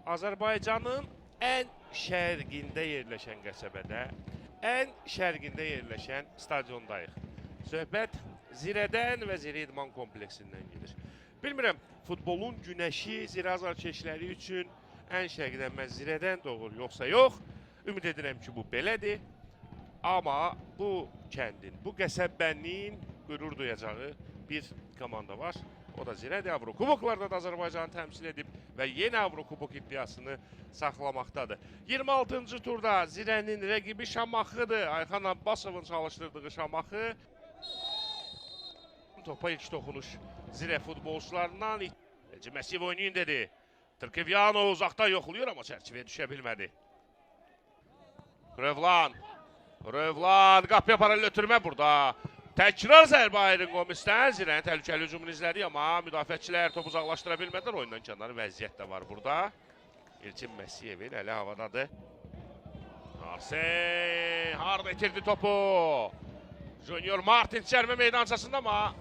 Azərbaycanın ən şərqində yerləşən qəsəbədə, ən şərqində yerləşən stadiondayıq. Söhbət Zirədən və Zirə İdman kompleksindən gedir. Bilmirəm, futbolun günəşi Zirə azarkeşləri üçün ən şərqdən məhz Zirədən doğur, yoxsa yox. Ümid edirəm ki, bu belədir. Amma bu kəndin, bu qəsəbənin qürur duyacağı bir komanda var. O da Zirədir. Avrokuboklarda da Azərbaycanı təmsil edib və yeni Avrokubok iddiasını saxlamaqdadır. 26-cı turda Zirənin rəqibi Şamaxıdır. Ayxan Abbasovun çalışdırdığı Şamaxı. Topa ilk toxunuş Zirə futbolçularından. Məsiv oynayın dedi. Tırkıvyano uzaqdan yoxlayır, amma çərçivəyə düşə bilmədi. Rövlan, qapıya paralel ötürmə burada. Təkrar zərbə Ayrın Qomisdən. Zirənin təhlükəli hücumunu izlədik, amma müdafiəçilər topu uzaqlaşdıra bilmədilər. Oyundan kənarı vəziyyət də var burada. İlçin Məsiyevin əli havadadır. Arsen harda itirdi topu. Junior Martin cərmə meydançasında, amma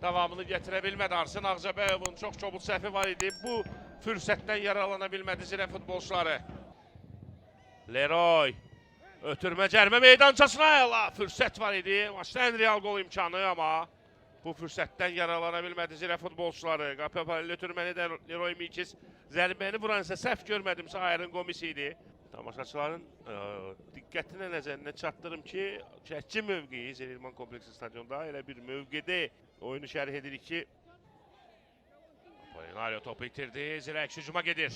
davamını gətirə bilmədi. Arsen Ağcabəyovun çox çobul səhvi var idi. Bu fürsətdən yararlana bilmədi Zirə futbolçuları. Leroy. Ötürmə cərmə meydançasına fürsət var idi. Maçda ən real qol imkanı, amma bu fürsətdən yararlana bilmədi Zirə futbolçuları. Qapıya paralel ötürməni də Leroy Mikis. Zərbəni vuran isə səhv görmədimsə Ayrın Qomis idi. Tamaşaçıların diqqətinə nəzərinə çatdırım ki, çəkki mövqeyi Zirə İdman kompleksi stadionda elə bir mövqedə oyunu şərh edirik ki, Polinario topu itirdi. Zirə hücuma gedir.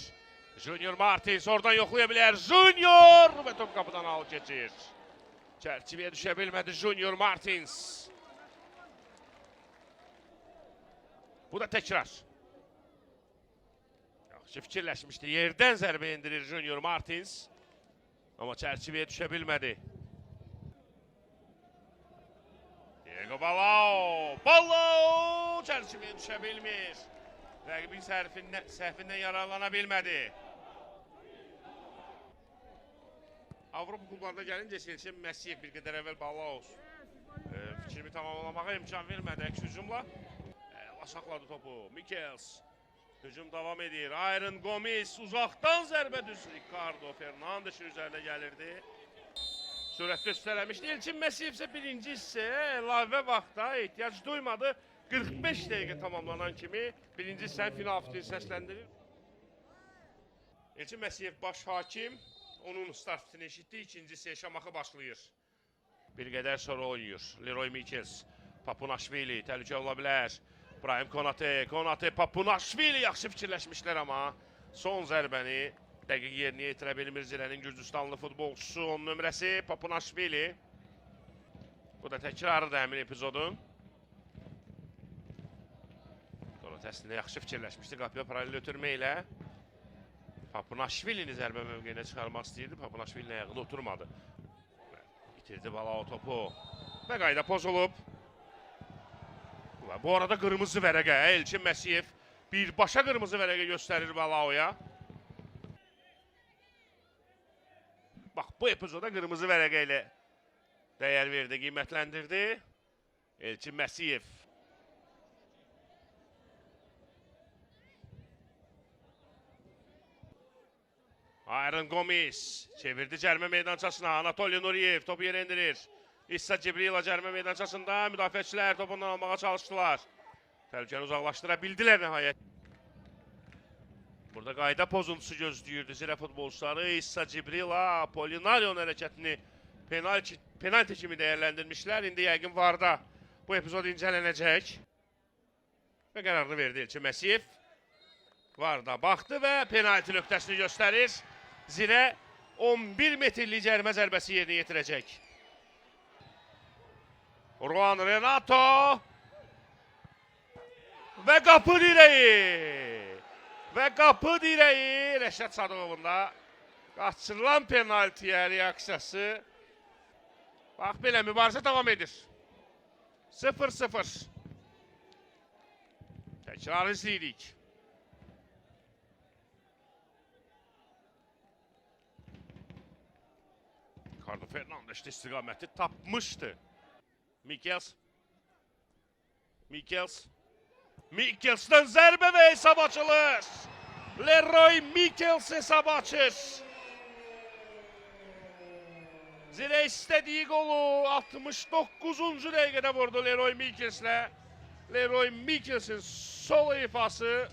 Junior Martins oradan yoxlaya bilər. Junior və top qapıdan al keçir. Çərçivəyə düşə bilmədi Junior Martins. Bu da təkrar. Yaxşı fikirləşmişdi. Yerdən zərbə indirir Junior Martins. Amma çərçivəyə düşə bilmədi. Diego Balao çərçivəyə düşə bilmir. Rəqibin səhvindən yararlana bilmədi. Avropa klublarına gəlincə Elçin Məsiyev bir qədər əvvəl Balaos fikrimi tamamlamağa imkan vermədi əks hücumla. Saxladı topu. Mikels. Hücum davam edir. Ayrın Qomis uzaqdan zərbə düzdü. Ricardo Fernandes'in üzərinə gəlirdi. Sürətdə üstələmişdi. Elçin Məsiyev isə birinci hissəyə əlavə vaxta ehtiyac duymadı. 45 dəqiqə tamamlanan kimi birinci hissənin final fitini səsləndirir. Elçin Məsiyev baş hakim. Onun start fitini eşitdi. İkinci hissəyə Şamaxı başlayır. Bir qədər sonra oynayır. Leroy Mikels. Papunaşvili təhlükə ola bilər. Brahim Konate, Papunaşvili yaxşı fikirləşmişlər, amma son zərbəni dəqiq yerinə yetirə bilmir Zirənin Gürcüstanlı futbolçusu. Onun nömrəsi Papunaşvili. Bu da təkrarıdır həmin epizodun. Əslində yaxşı fikirləşmişdi qapıya paralel ötürmə ilə. Papunaşvilini zərbə mövqeyinə çıxarmaq istəyirdi. Papunaşvilinin ayağında oturmadı. İtirdi Balao topu. Və qayda pozulub. Bu arada qırmızı vərəqə. Elçin Məsiyev birbaşa qırmızı vərəqə göstərir Balaoya. Bax, bu epizoda qırmızı vərəqə ilə dəyər verdi, qiymətləndirdi. Elçin Məsiyev. Ayrın Qomis çevirdi cərmə meydançasına. Anatoliy Nuriyev topu yerə indirir. İssa Cibrila cərmə meydançasında müdafiəçilər topundan almağa çalışdılar. Təhlükəni uzaqlaşdıra bildilər nəhayət. Burada qayda pozuntusu gözləyirdi Zirə futbolçuları. İssa Cibrila Polinario'nun hərəkətini penalti kimi dəyərləndirmişlər. İndi yəqin VAR-da bu epizod incələnəcək. Və qərarını verdi Elçin Məsiyev. VAR-da baxdı və penalti nöqtəsini göstərir. Zirə 11 metrlik cərimə zərbəsi yerinə yetirəcək. Ruan Renato və qapı direği. Rəşad Sadıqovun da qaçırılan penaltiyə reaksiyası. Bax, belə mübarizə davam edir. 0-0. Təkrar izləyirik. Ricardo Fernandes istiqaməti tapmışdı. Mikels'dən zərbə və hesab açılır. Leroy Michels hesab açır. Zirə istədiyi qolu 69-cu dəqiqədə vurdu Leroy Michels'lə. Leroy Michels'in sol ifası.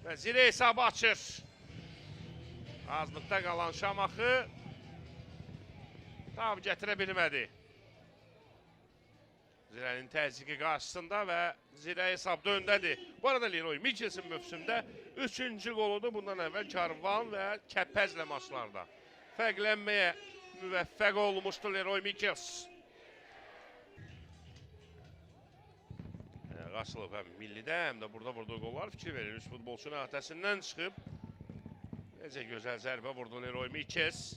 Və Zirə hesabı açır. Azlıqda qalan Şamaxı tam gətirə bilmədi. Zirənin təzyiqi qarşısında və Zirə hesab döndədir. Bu arada Leroy Michels'in mövsümdə 3-cü qoludur. Bundan əvvəl Karvan və Kəpəzlə maçlarda fərqlənməyə müvəffəq olmuşdu Leroy Michels. Qaçılıb həm millidə, həm də burada vurduğu qollar fikir verir. Üç futbolçunun öhdəsindən çıxıb. Necə gözəl zərbə vurdu Leroy Michels.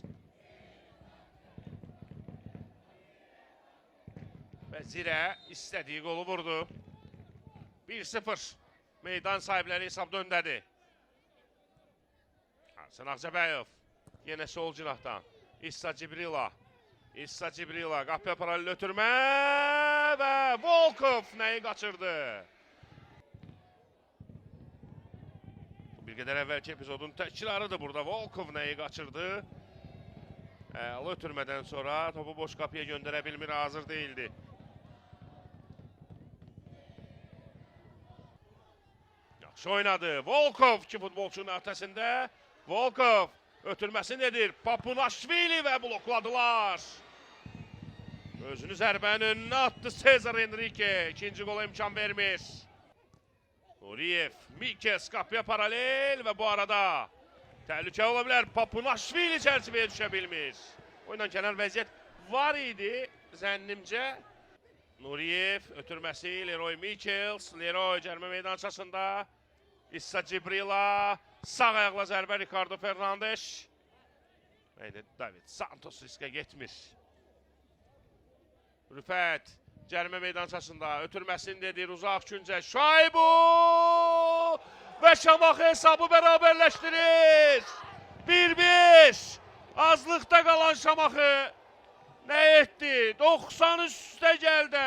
Və Zirə istədiyi qolu vurdu. 1-0. Meydan sahibləri hesab döndədi. Hasan Ağcabəyov. Yenə sol cinahdan. İssa Cibrila. İssa Cibrila. Qapıya paralel ötürmə və Volkov nəyi qaçırdı? Bir qədər əvvəlki epizodun təkrarıdır burada. Volkov nəyi qaçırdı? Ötürmədən sonra topu boş qapıya göndərə bilmir, hazır değildi. Yaxşı oynadı. Volkov ki futbolçunun ötəsində. Volkov ötürməsini edir. Papunaşvili və blokladılar. Özünü zərbənin önünə attı Cezar Enrique. İkinci qola imkan vermir. Nuriyev, Michels qapıya paralel və bu arada təhlükə ola bilər. Papunaşvili çərçivəyə düşə bilmir. Oyundan kənar vəziyyət var idi zənnimcə. Nuriyev ötürməsi Leroy Michels. Leroy cərmə meydançasında. İssa Cibrila. Sağ ayaqla zərbə Ricardo Fernandes. David Santos riskə getmir. Rüfət cərmə meydançasında ötürməsini dedir, uzaq küncə Şaibu və Şamaxı hesabı bərabərləşdirir. 1-1. Azlıqda qalan Şamaxı nə etdi? 90 üstə gəldi.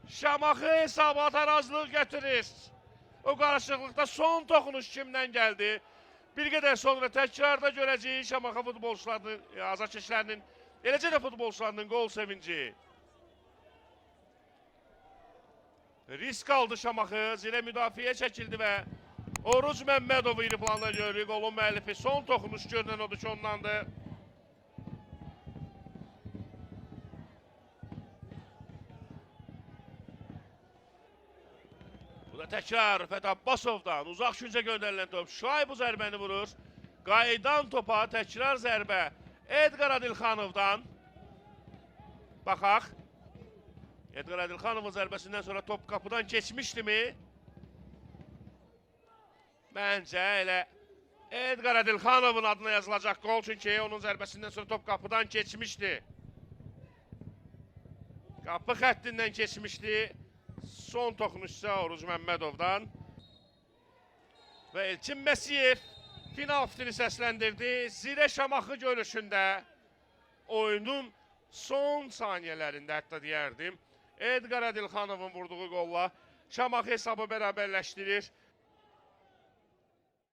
Şamaxı hesabı atarazlıq gətirir. O qarışıqlıqda son toxunuş kimdən gəldi? Bir qədər sonra təkrarda görəcəyik Şamaxı futbolçularının, azarkeşlərinin, eləcə də futbolçularının qol sevinci. Risk aldı Şamaxı, Zirə müdafiəyə çəkildi və Oruc Məmmədovu iri planda görürük. Qolun müəllifi son toxunuş görünən odur ki, ondandır. Bu da təkrar Rüfət Abbasovdan uzaq küncə göndərilən top. Şaibu zərbəni vurur. Qayıdan topa təkrar zərbə Edgar Adilxanovdan. Baxaq. Edgar Adilxanovun zərbəsindən sonra top qapıdan keçmişdimi? Məncə elə Edgar Adilxanovun adına yazılacaq qol, çünki onun zərbəsindən sonra top qapıdan keçmişdi. Qapı xəttindən keçmişdi. Son toxunuşsa Oruc Məmmədovdan. Və Elçin Məsiyev final fitini səsləndirdi. Zirə Şamaxı görüşündə oyunun son saniyələrində, hətta deyərdim, Edgar Adilxanovun vurduğu qolla Şamaxı hesabı bərabərləşdirir.